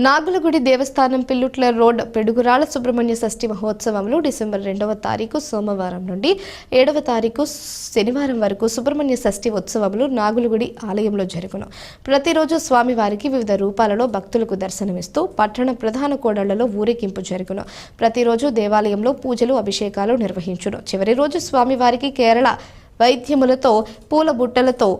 నాగులగుడి దేవస్థానం Pillutla road Piduguralla Subrahmanya షష్ఠి మహోత్సవంలో December 2వ తారీఖు సోమవారం నుండి 7వ తారీఖు శనివారం వరకు సుబ్రహ్మణ్య షష్ఠి ఉత్సవములు నాగులగుడి ఆలయంలో జరుగును. ప్రతిరోజు స్వామివారికి వివిధ రూపాలలో భక్తులకు దర్శనమిస్తూ పట్టణ ప్రధాన కూడళ్లలో ఊరేగింపు జరుగును. ప్రతిరోజు దేవాలయంలో పూజలు అభిషేకాలు నిర్వహించును. చివరి రోజు స్వామివారికి కేరళ వైద్యములతో పూల బుట్టలతో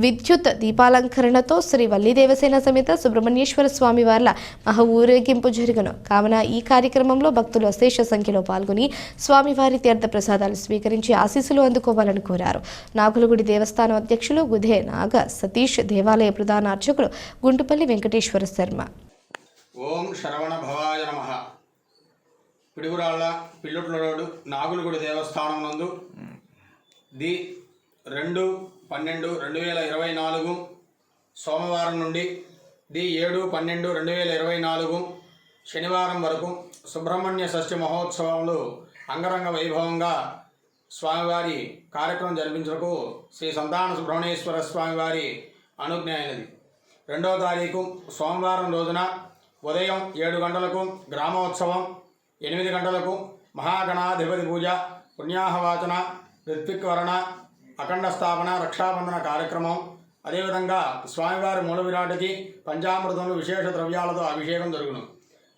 విద్యుత్ దీపాలంకరణతో శ్రీ వల్లి దేవసేన సమేత సుబ్రహ్మణ్యేశ్వర స్వామి వార్ల మహా ఊరేగింపు జరుగును. కావున ఈ కార్యక్రమంలో భక్తులు అశేష సంఖ్యలో పాల్గొని స్వామివారి తీర్థ ప్రసాదాలు స్వీకరించి ఆశీస్సులు అందుకోవాలని కోరారు. నాగులగుడి దేవస్థానం అధ్యక్షులు గుధే నాగ సతీష్, దేవాలయ ప్రధాన అర్చకులు గుంటుపల్లి వెంకటేశ్వర శర్మ. ఓం శరవణ భవాయ నమః. పిడుగురాళ్ల పిల్లుట్ల రోడ్డు నాగులగుడి దేవస్థానం నందు 2/12/2024 సోమవారం నుండి 7/12/2024 శనివారం వరకు సుబ్రహ్మణ్య షష్ఠి మహోత్సవములు అంగరంగ వైభవంగా స్వామివారి కార్యక్రమం జరిపించడానికి శ్రీ సంతాన సుబ్రహ్మణ్యేశ్వర స్వామివారి అనుజ్ఞ అయినది. 2వ తారీఖు సోమవారం రోజున ఉదయం 7 గంటలకు గ్రామోత్సవం, 8 గంటలకు మహాగణాధిపతి పూజ, పుణ్యాహవాచన, ఋత్విక్వరణ, అఖండ స్థాపన, రక్షాబంధన కార్యక్రమం, అదేవిధంగా స్వామివారి మూల విరాటికి పంచామృతములు విశేష ద్రవ్యాలతో అభిషేకం జరుగును.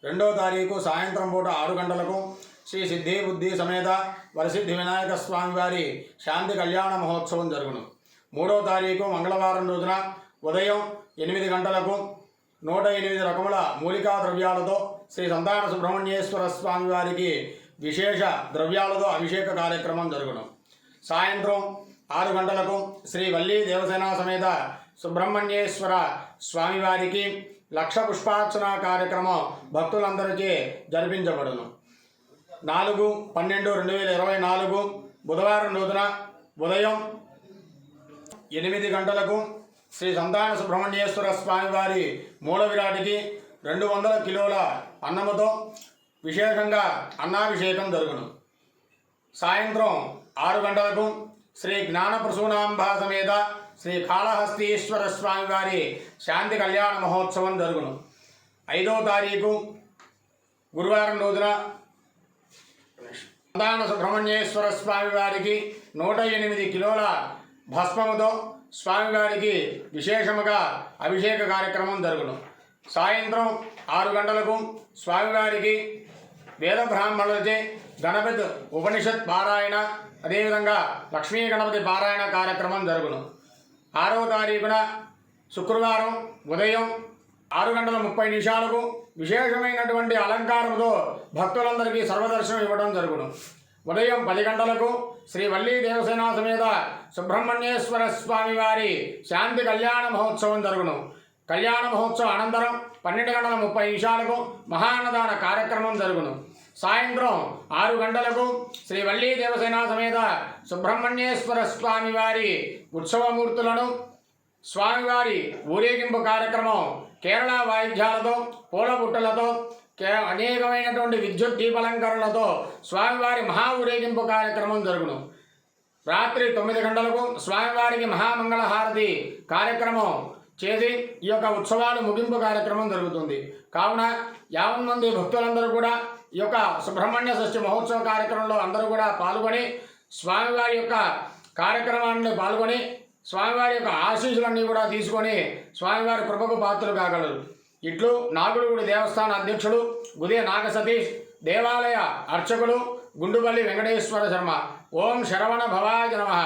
2వ తారీఖు సాయంత్రం పూట 6 గంటలకు శ్రీ సిద్ధి బుద్ధి సమేత వరసిద్ధి వినాయక స్వామివారి శాంతి కళ్యాణ మహోత్సవం జరుగును. 3వ తారీఖు మంగళవారం రోజున ఉదయం 8 గంటలకు 108 రకముల మూలికా ద్రవ్యాలతో శ్రీ సంతాన సుబ్రహ్మణ్యేశ్వర స్వామివారికి విశేష ద్రవ్యాలతో అభిషేక కార్యక్రమం జరుగును. సాయంత్రం 6 గంటలకు శ్రీ వల్లి దేవసేన సమేత సుబ్రహ్మణ్యేశ్వర స్వామివారికి 1,00,000 పుష్పార్చన కార్యక్రమం భక్తులందరికీ జరిపించబడును. 4/12/2024 బుధవారం రోజున ఉదయం 8 గంటలకు శ్రీ సంతాన సుబ్రహ్మణ్యేశ్వర స్వామివారి మూల విరాటికి 200 కిలోల అన్నముతో విశేషంగా అన్నాభిషేకం జరుగును. సాయంత్రం 6 గంటలకు శ్రీ జ్ఞాన ప్రసూనాంబ సమేత శ్రీ కాళహస్తీశ్వర స్వామివారి శాంతి కళ్యాణ మహోత్సవం జరుగును. 5వ తారీఖు గురువారం రోజున సంతాన సుబ్రహ్మణ్యేశ్వర స్వామివారికి 108 కిలోల భస్మముతో స్వామివారికి విశేషముగా అభిషేక కార్యక్రమం జరుగును. సాయంత్రం 6 గంటలకు స్వామివారికి వేద బ్రాహ్మణులచే గణపతి ఉపనిషత్ పారాయణ, అదేవిధంగా లక్ష్మీ గణపతి పారాయణ కార్యక్రమం జరుగును. 6వ తారీఖున శుక్రవారం ఉదయం 6:30 విశేషమైనటువంటి అలంకారంతో భక్తులందరికీ సర్వదర్శనం ఇవ్వడం జరుగును. ఉదయం 10 గంటలకు శ్రీ వల్లి దేవసేన సమేత సుబ్రహ్మణ్యేశ్వర స్వామివారి శాంతి కళ్యాణ మహోత్సవం జరుగును. కళ్యాణ మహోత్సవం అనంతరం 12:30 మహాన్నదాన కార్యక్రమం జరుగును. సాయంత్రం 6 గంటలకు శ్రీ వల్లి దేవసేన సమేత సుబ్రహ్మణ్యేశ్వర స్వామివారి ఉత్సవమూర్తులను స్వామివారి ఊరేగింపు కార్యక్రమం కేరళ వాయిద్యాలతో, పూల బుట్టలతో, అనేకమైనటువంటి విద్యుత్ దీపాలంకరణలతో స్వామివారి మహా ఊరేగింపు కార్యక్రమం జరుగును. రాత్రి 9 గంటలకు స్వామివారికి మహామంగళహారతి కార్యక్రమం చేసి ఈ యొక్క ఉత్సవాలు ముగింపు కార్యక్రమం జరుగుతుంది. కావున 50 మంది భక్తులందరూ కూడా ఈ యొక్క సుబ్రహ్మణ్య షష్ఠి మహోత్సవ కార్యక్రమంలో అందరూ కూడా పాల్గొని స్వామివారి యొక్క కార్యక్రమాన్ని పాల్గొని స్వామివారి యొక్క ఆశీస్సులన్నీ కూడా తీసుకొని స్వామివారి కృపకు పాత్రలు కాగలరు. ఇట్లు నాగులగుడి దేవస్థాన అధ్యక్షుడు గుదే నాగ సతీష్, దేవాలయ అర్చకులు గుండుపల్లి వెంకటేశ్వర శర్మ. ఓం శరవణ భవాయ నమః.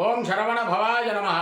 ఓం శరవణ భవాయ నమః.